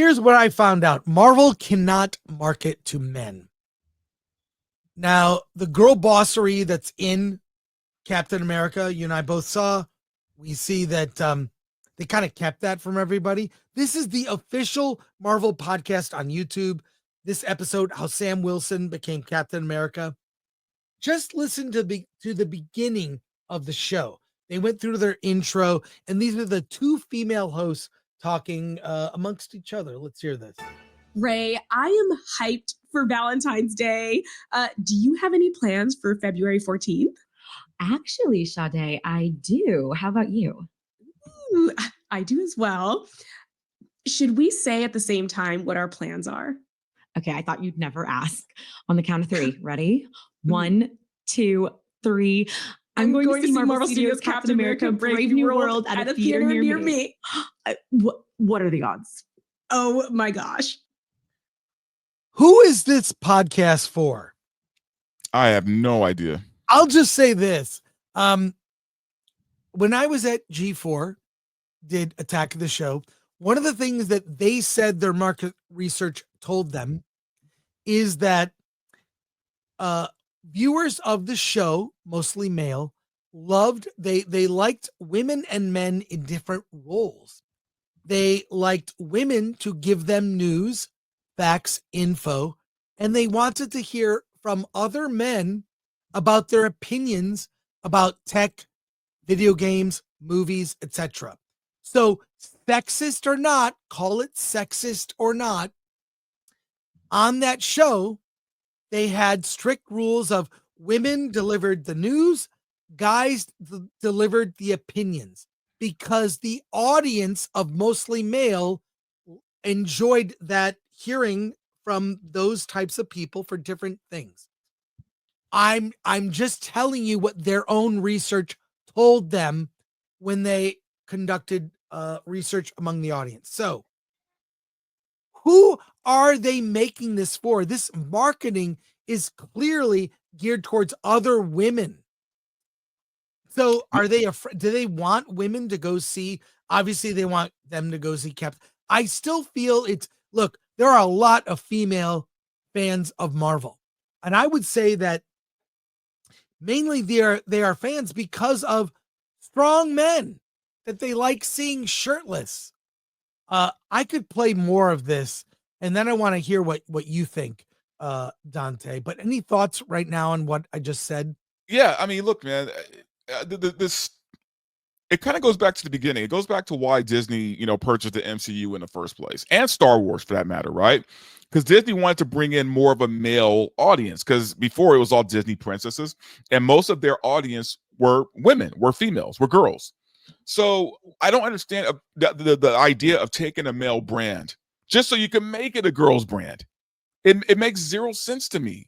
Here's what I found out. Marvel cannot market to men. Now, the girl bossery that's in Captain America, you and I both saw, we see that they kind of kept that from everybody. This is the official Marvel podcast on YouTube. This episode, how Sam Wilson became Captain America. Just listen to the beginning of the show. They went through their intro, and these are the two female hosts talking amongst each other. Let's hear this. Ray, I am hyped for Valentine's Day. Do you have any plans for February 14th? Actually, Sade, I do. How about you? Ooh, I do as well. Should we say at the same time what our plans are? Okay, I thought you'd never ask. On the count of three. Ready? 1, 2, 3. I'm going to see Marvel Studios Captain America Brave New World at a theater near me. What are the odds? Oh my gosh. Who is this podcast for? I have no idea. I'll just say this. When I was at G4, did Attack of the Show, one of the things that they said their market research told them is that viewers of the show, mostly male, they liked women and men in different roles. They liked women to give them news, facts, info, and they wanted to hear from other men about their opinions about tech, video games, movies, etc. So, sexist or not, call it sexist or not, on that show, they had strict rules of women delivered the news, guys delivered the opinions, because the audience of mostly male enjoyed that hearing from those types of people for different things. I'm just telling you what their own research told them when they conducted research among the audience. So, who are they making this for? This marketing is clearly geared towards other women. So, are they do they want women to go see? Obviously, they want them to go see Captain. I still feel look, there are a lot of female fans of Marvel. And I would say that mainly they are fans because of strong men that they like seeing shirtless. I could play more of this, and then I want to hear what you think, Dante. But any thoughts right now on what I just said? Yeah, I mean, look, man, this it kind of goes back to the beginning. It goes back to why Disney, purchased the MCU in the first place, and Star Wars for that matter, right? Because Disney wanted to bring in more of a male audience, because before it was all Disney princesses, and most of their audience were women, were females, were girls. So I don't understand the idea of taking a male brand just so you can make it a girl's brand. It makes zero sense to me.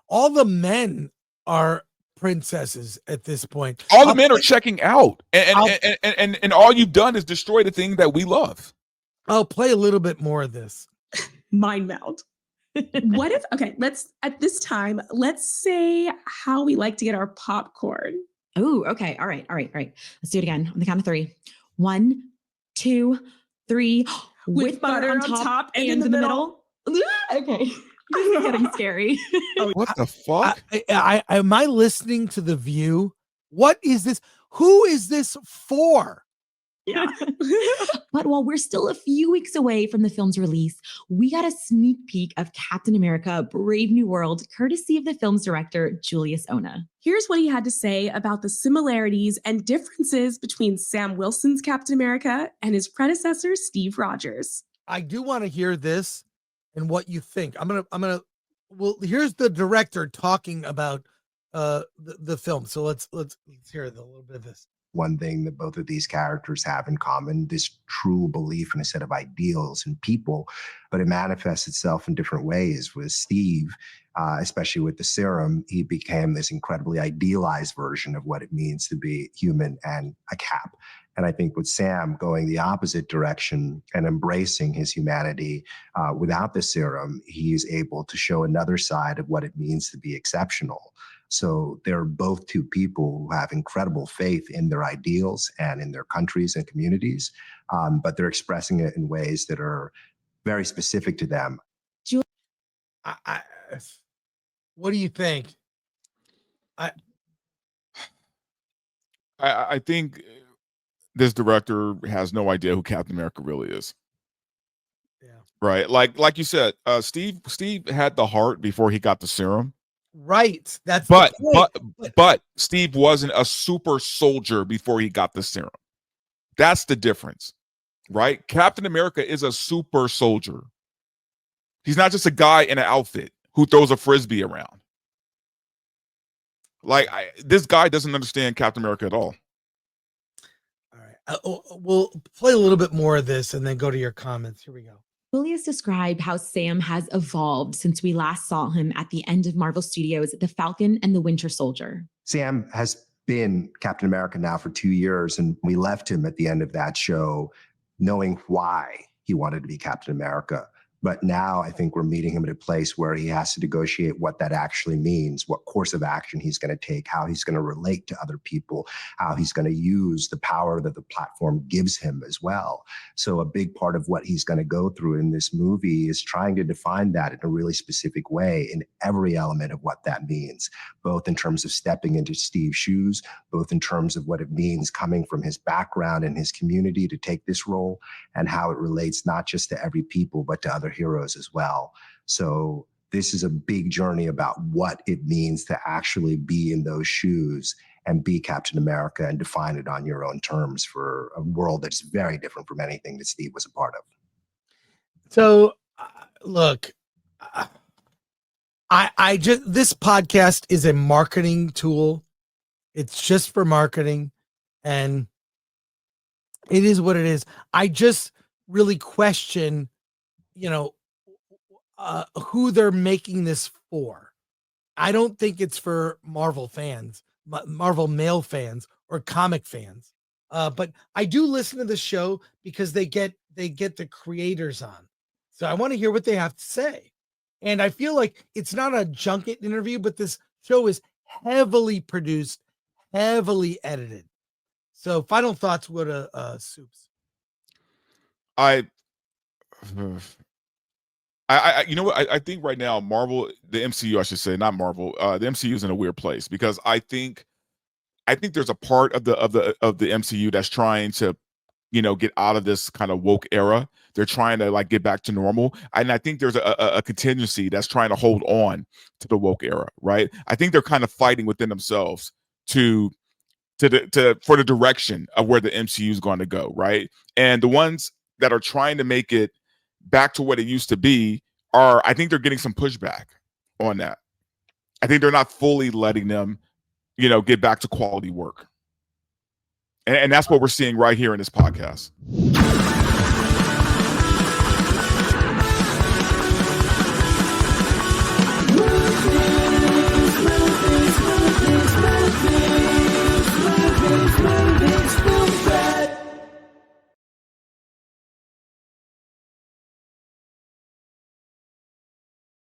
All the men are princesses at this point. All the men are checking out, and all you've done is destroy the thing that we love. I'll play a little bit more of this. Mind meld. What if, okay, at this time, let's say how we like to get our popcorn. Oh, okay. All right. Let's do it again on the count of 3. 1, 2, 3. With butter on top and in the middle. Okay. This is getting scary. What the fuck? Am I listening to The View? What is this? Who is this for? Yeah. But while we're still a few weeks away from the film's release, we got a sneak peek of Captain America Brave New World, courtesy of the film's director, Julius Ona. Here's what he had to say about the similarities and differences between Sam Wilson's Captain America and his predecessor, Steve Rogers. I do want to hear this and what you think. Well, here's the director talking about the film. So let's hear a little bit of this. One thing that both of these characters have in common, this true belief in a set of ideals and people, but it manifests itself in different ways. With Steve, especially with the serum, he became this incredibly idealized version of what it means to be human and a Cap. And I think with Sam going the opposite direction and embracing his humanity without the serum, he's able to show another side of what it means to be exceptional. So they're both two people who have incredible faith in their ideals and in their countries and communities, but they're expressing it in ways that are very specific to them. What do you think? I think this director has no idea who Captain America really is. Yeah. Right. Like you said, Steve had the heart before he got the serum. Right. That's But the point. but Steve wasn't a super soldier before he got the serum. That's the difference. Right? Captain America is a super soldier. He's not just a guy in an outfit who throws a frisbee around. Like this guy doesn't understand Captain America at all. All right. We'll play a little bit more of this and then go to your comments. Here we go. Julius described how Sam has evolved since we last saw him at the end of Marvel Studios' The Falcon and the Winter Soldier. Sam has been Captain America now for 2 years, and we left him at the end of that show knowing why he wanted to be Captain America. But now I think we're meeting him at a place where he has to negotiate what that actually means, what course of action he's going to take, how he's going to relate to other people, how he's going to use the power that the platform gives him as well. So a big part of what he's going to go through in this movie is trying to define that in a really specific way in every element of what that means, both in terms of stepping into Steve's shoes, both in terms of what it means coming from his background and his community to take this role, and how it relates not just to every people, but to other heroes as well. So this is a big journey about what it means to actually be in those shoes and be Captain America and define it on your own terms for a world that's very different from anything that Steve was a part of. So look, I just, this podcast is a marketing tool. It's just for marketing, and it is what it is. I just really question, who they're making this for. I don't think it's for Marvel fans, Marvel male fans or comic fans. But I do listen to the show because they get the creators on. So I want to hear what they have to say. And I feel like it's not a junket interview, but this show is heavily produced, heavily edited. So final thoughts with Soups. I you know what, I think right now Marvel, the MCU, I should say, not Marvel, the MCU is in a weird place because I think there's a part of the MCU that's trying to, get out of this kind of woke era. They're trying to like get back to normal, and I think there's a contingency that's trying to hold on to the woke era, right? I think they're kind of fighting within themselves for the direction of where the MCU is going to go, right? And the ones that are trying to make it back to what it used to be I think they're getting some pushback on that. I think they're not fully letting them, get back to quality work. And that's what we're seeing right here in this podcast.